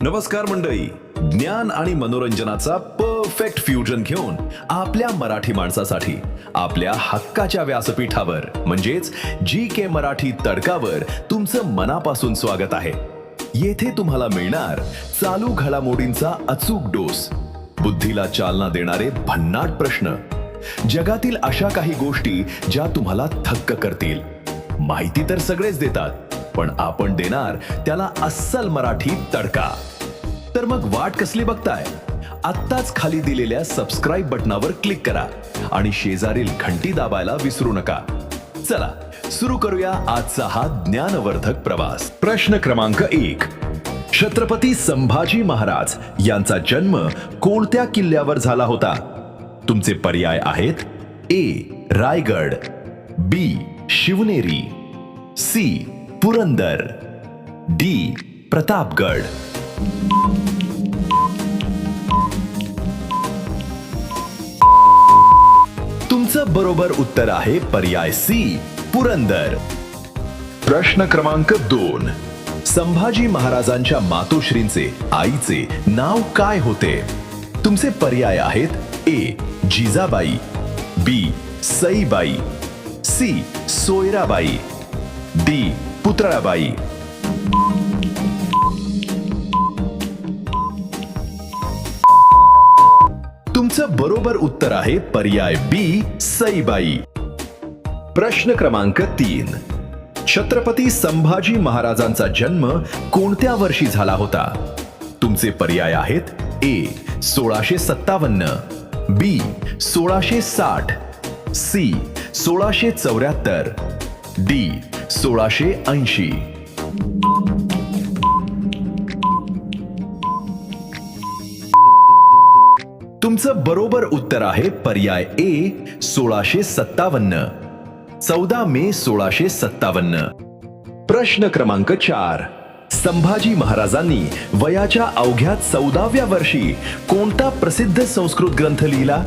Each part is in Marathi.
नमस्कार मंडळी, ज्ञान आणि मनोरंजनाचा परफेक्ट फ्युजन घेऊन आपल्या मराठी माणसासाठी आपल्या हक्काच्या व्यासपीठावर म्हणजेच GK मराठी तडकावर तुमचं मनापासून स्वागत आहे. येथे तुम्हाला मिळणार चालू घडामोडींचा अचूक डोस, बुद्धीला चालना देणारे भन्नाट प्रश्न, जगातील अशा काही गोष्टी ज्या तुम्हाला थक्क करतील. माहिती तर सगळेच देतात, पण आपण देणार त्याला अस्सल मराठी तडका. तर मग वाट कसली बघताय? आत्ताच खाली दिलेल्या सबस्क्राईब बटनावर क्लिक करा आणि शेजारील घंटी दाबायला विसरू नका. चला सुरू करूया आजचा हा ज्ञानवर्धक प्रवास. प्रश्न क्रमांक 1. छत्रपती संभाजी महाराज यांचा जन्म कोणत्या किल्ल्यावर झाला होता? तुमचे पर्याय आहेत: ए. रायगड, बी. शिवनेरी, सी. पुरंदर, डी. प्रतापगड. तुमचं बरोबर उत्तर आहे पर्याय सी. पुरंदर. प्रश्न क्रमांक 2. संभाजी महाराजांच्या मातोश्रींचे आईचे नाव काय होते? तुमचे पर्याय आहेत: ए. जिजाबाई, बी. सईबाई, सी. सोयराबाई, डी. पुतळाबाई. तुमचं बरोबर उत्तर आहे पर्याय बी. सईबाई. प्रश्न क्रमांक 3. छत्रपती संभाजी महाराजांचा जन्म कोणत्या वर्षी झाला होता? तुमचे पर्याय आहेत: ए. 1657, बी. 1660, सी. 1674, डी. 1680. तुमचं बरोबर उत्तर आहे पर्याय ए. 1657. 14 मे 1657. प्रश्न क्रमांक 4. संभाजी महाराजांनी वयाच्या अवघ्या 14व्या वर्षी कोणता प्रसिद्ध संस्कृत ग्रंथ लिहिला?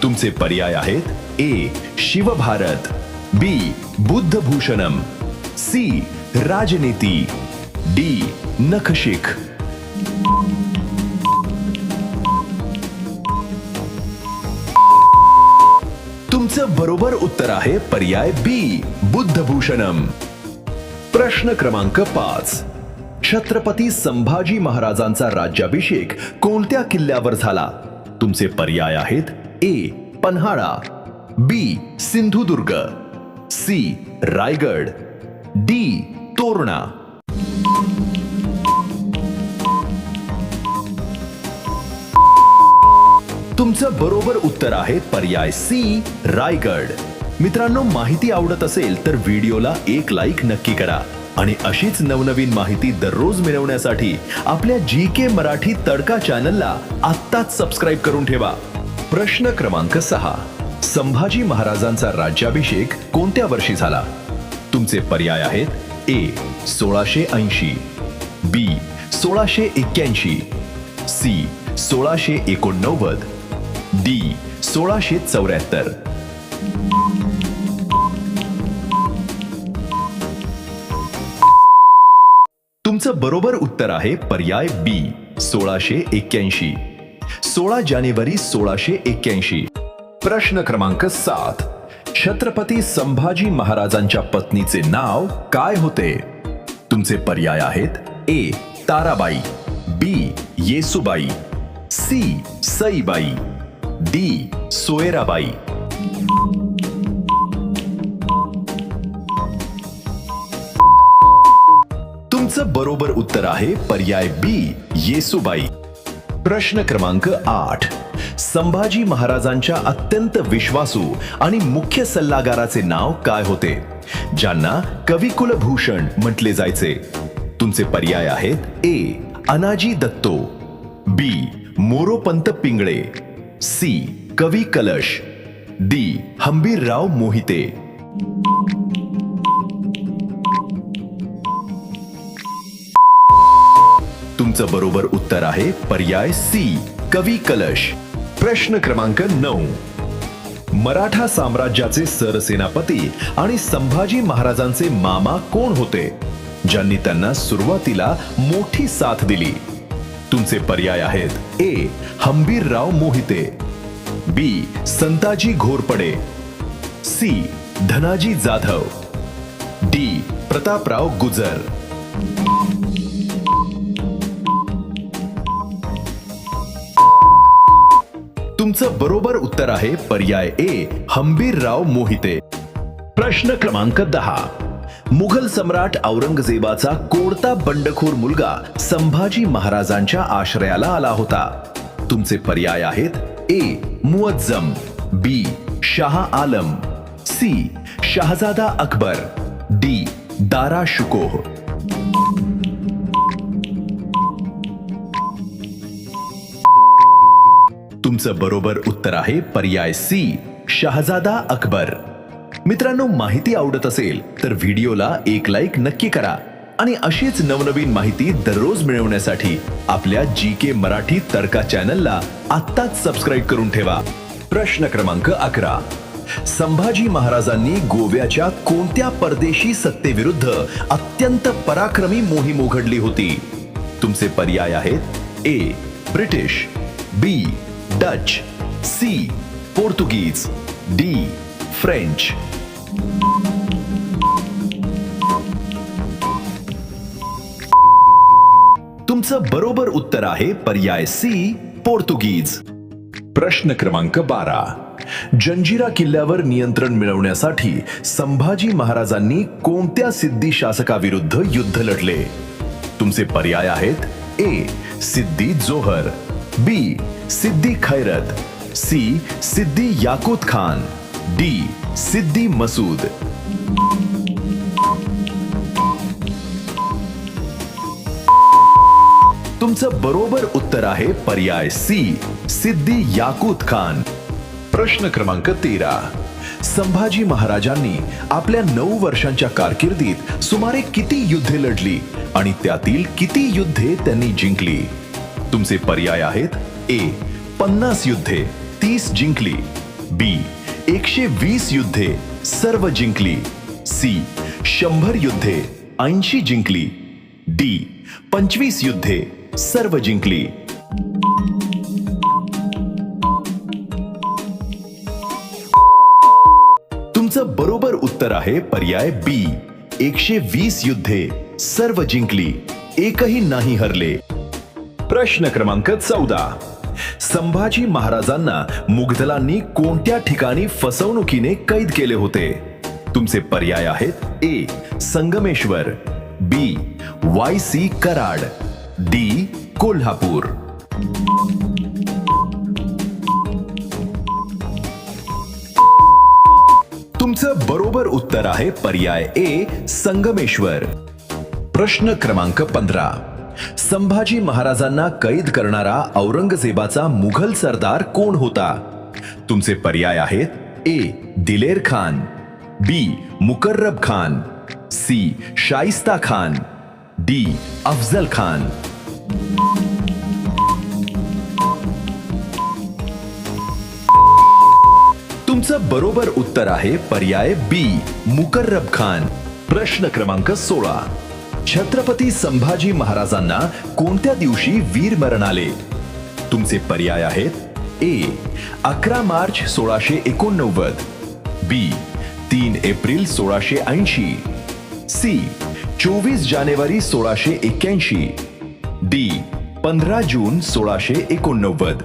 तुमचे पर्याय आहेत: ए. शिवभारत, बी. बुद्धभूषणम, सी. राजनीती, डी. नखशिख. तुमचं बरोबर उत्तर आहे पर्याय बी. बुद्धभूषणम. प्रश्न क्रमांक 5. छत्रपती संभाजी महाराजांचा राज्याभिषेक कोणत्या किल्ल्यावर झाला? तुमचे पर्याय आहेत: ए. पन्हाळा, बी. सिंधुदुर्ग, सी. रायगड, डी. तोरणा. तुमचं बरोबर उत्तर आहे पर्याय सी. रायगड. मित्रांनो, माहिती आवडत असेल तर व्हिडिओला एक लाईक नक्की करा आणि अशीच नवनवीन माहिती दररोज मिळवण्यासाठी आपल्या GK मराठी तडका चॅनलला आत्ताच सबस्क्राईब करून ठेवा. प्रश्न क्रमांक 6. संभाजी महाराजांचा राज्याभिषेक कोणत्या वर्षी झाला? तुमचे पर्याय आहेत: ए. 1680, बी. 1681, सी. 1689, डी. 1674. तुमचं बरोबर उत्तर आहे पर्याय बी. 1681. 16 जानेवारी 1681. प्रश्न क्रमांक 7. छत्रपती संभाजी महाराजांच्या पत्नीचे नाव काय होते? तुमचे पर्याय आहेत: ए. ताराबाई, बी. येसुबाई, सी. सईबाई, डी. सोयराबाई. तुमचं बरोबर उत्तर आहे पर्याय बी. येसुबाई. प्रश्न क्रमांक 8. संभाजी महाराजांच्या अत्यंत विश्वासू आणि मुख्य सल्लागाराचे नाव काय होते, ज्यांना कविकुलभूषण म्हटले जायचे? तुमचे पर्याय आहेत: ए. अनाजी दत्तो, बी. मोरोपंत पिंगळे, सी. कवी कलश, डी. हंबीरराव मोहिते. तुमचं बरोबर उत्तर आहे पर्याय सी. कवी कलश. प्रश्न क्रमांक 9. मराठा साम्राज्याचे सरसेनापती आणि संभाजी महाराजांचे मामा कोण होते, ज्यांनी त्यांना सुरुवातीला मोठी साथ दिली? तुमचे पर्याय आहेत ए हंबीरराव मोहिते, बी संताजी घोरपडे, सी धनाजी जाधव, डी प्रतापराव गुजर. तुमचं बरोबर उत्तर आहे पर्याय ए हंबीरराव मोहिते. प्रश्न क्रमांक 10. मुघल सम्राट औरंगजेबाचा कोणता बंडखोर मुलगा संभाजी महाराजांच्या आश्रयाला आला होता? तुमचे पर्याय आहेत ए मुअज्जम, बी शाह आलम, सी शहजादा अकबर, डी दारा शुकोह. तुमचं बरोबर उत्तर आहे पर्याय सी शहजादा अकबर. मित्रांनो, माहिती आवडत असेल तर व्हिडिओला एक लाईक नक्की करा आणि अशीच नवनवीन माहिती दररोज मिळवण्यासाठी आपल्या GK मराठी तडका चॅनलला आत्ताच सबस्क्राईब करून ठेवा. प्रश्न क्रमांक 11. संभाजी महाराजांनी गोव्याच्या कोणत्या परदेशी सत्तेविरुद्ध अत्यंत पराक्रमी मोहीम उघडली होती? तुमचे पर्याय आहेत ए ब्रिटिश, बी डच, सी पोर्तुगीज, डी फ्रेंच. तुमचं बरोबर उत्तर आहे पर्याय सी पोर्तुगीज. प्रश्न क्रमांक 12. जंजिरा किल्ल्यावर नियंत्रण मिळवण्यासाठी संभाजी महाराजांनी कोणत्या सिद्धी शासकाविरुद्ध युद्ध लढले? तुमचे पर्याय आहेत ए सिद्दी जोहर, बी सिद्दी खैरत, सी सिद्दी याकूत खान, डी सिद्दी मसूद. तुमचं बरोबर उत्तर आहे पर्याय सी सिद्दी याकूत खान. प्रश्न क्रमांक 13. संभाजी महाराजांनी आपल्या 9 वर्षांच्या कारकिर्दीत सुमारे किती युद्धे लढली आणि त्यातील किती युद्धे त्यांनी जिंकली? तुमचे पर्याय आहेत ए 50 युद्धे 30 जिंकली, बी 120 युद्धे सर्व जिंकली, सी 100 युद्धे 80 जिंकली, डी 25 युद्धे सर्व जिंकली. तुमचं बरोबर उत्तर आहे पर्याय बी 120 युद्धे सर्व जिंकली, एकही नाही हरले. प्रश्न क्रमांक 14. संभाजी महाराजांना मुघलांनी कोणत्या ठिकाणी फसवणुकीने कैद केले होते? तुमचे पर्याय आहेत ए संगमेश्वर, बी YC कराड, डी कोल्हापूर. तुमचं बरोबर उत्तर आहे पर्याय ए संगमेश्वर. प्रश्न क्रमांक 15. संभाजी महाराजांना कैद करणारा औरंगजेबाचा मुघल सरदार कोण होता? तुमचे पर्याय आहेत ए दिलेर खान, बी मुकर्रब खान, सी शाइस्ता खान, डी अफजल खान. तुमचं बरोबर उत्तर आहे पर्याय बी मुकर्रब खान. प्रश्न क्रमांक 16. छत्रपती संभाजी महाराजांना कोणत्या दिवशी वीरमरण आले? तुमचे पर्याय आहेत ए 11 मार्च 1689, बी 3 एप्रिल 1680, सी 24 जानेवारी 1681, डी 15 जून 1689.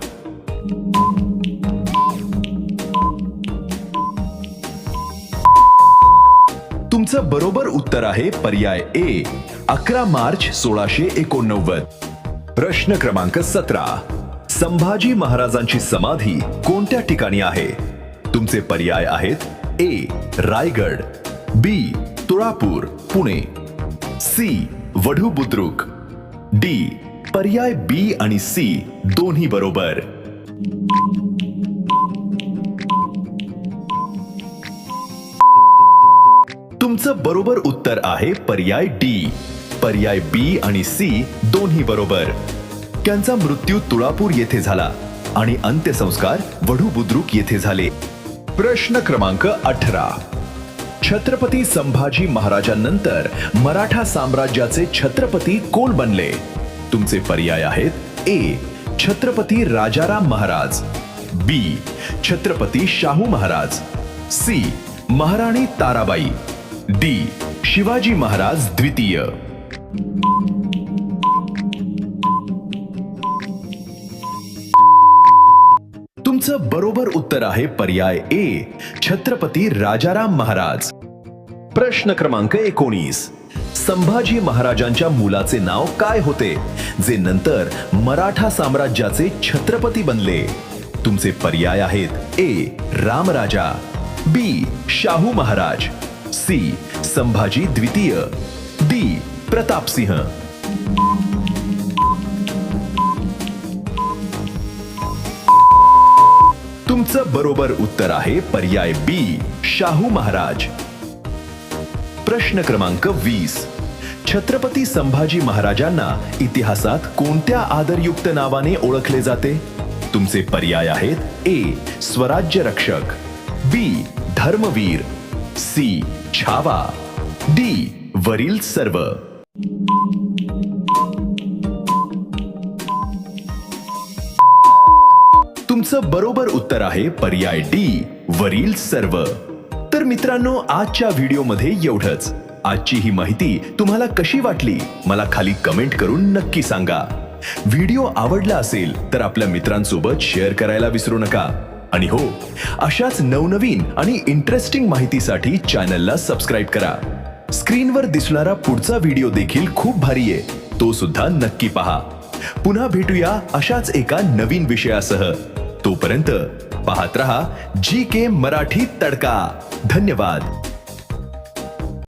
तुमचं बरोबर उत्तर आहे पर्याय ए 11 मार्च 1689. प्रश्न क्रमांक 17. संभाजी महाराजांची समाधी कोणत्या ठिकाणी आहे? तुमचे पर्याय आहेत ए रायगड, बी तुळापूर पुणे, सी वढू बुद्रुक, डी पर्याय बी आणि सी दोन्ही बरोबर. तुमचं बरोबर उत्तर आहे पर्याय डी. पर्याय बी आणि सी दोन्ही बरोबर. त्यांचा मृत्यू तुळापूर येथे झाला आणि अंत्यसंस्कार वढू बुद्रुक येथे झाले. प्रश्न क्रमांक 18. छत्रपती संभाजी महाराजांनंतर मराठा साम्राज्याचे छत्रपती कोण बनले? तुमचे पर्याय आहेत ए छत्रपती राजाराम महाराज, बी छत्रपती शाहू महाराज, सी महाराणी ताराबाई, डी शिवाजी महाराज द्वितीय. तुमचं बरोबर उत्तर आहे पर्याय ए छत्रपती राजाराम महाराज. प्रश्न क्रमांक 19. संभाजी महाराजांच्या मुलाचे नाव काय होते जे नंतर मराठा साम्राज्याचे छत्रपती बनले? तुमचे पर्याय आहेत ए रामराजा, बी शाहू महाराज, सी संभाजी द्वितीय, डी प्रतापसिंह. तुमचं बरोबर उत्तर आहे पर्याय बी शाहू महाराज. प्रश्न क्रमांक 20. छत्रपती संभाजी महाराजांना इतिहासात कोणत्या आदरयुक्त नावाने ओळखले जाते? तुमचे पर्याय आहेत ए स्वराज्य रक्षक, बी धर्मवीर, सी छावा, डी वरील सर्व. तुमचं बरोबर उत्तर आहे पर्याय डी वरील सर्व. तर मित्रांनो, आजच्या व्हिडिओमध्ये एवढंच. आजची ही माहिती तुम्हाला कशी वाटली मला खाली कमेंट करून नक्की सांगा. व्हिडिओ आवडला असेल तर आपल्या मित्रांसोबत शेअर करायला विसरू नका. आणि हो, अशाच नवनवीन आणि इंटरेस्टिंग माहितीसाठी चॅनलला सबस्क्राईब करा. स्क्रीनवर दिसणारा पुढचा व्हिडिओ देखील खूप भारी आहे, तो सुद्धा नक्की पहा. पुन्हा भेटूया अशाच एका नवीन विषयासह. तोपर्यंत पाहत रहा GK मराठी तडका. धन्यवाद.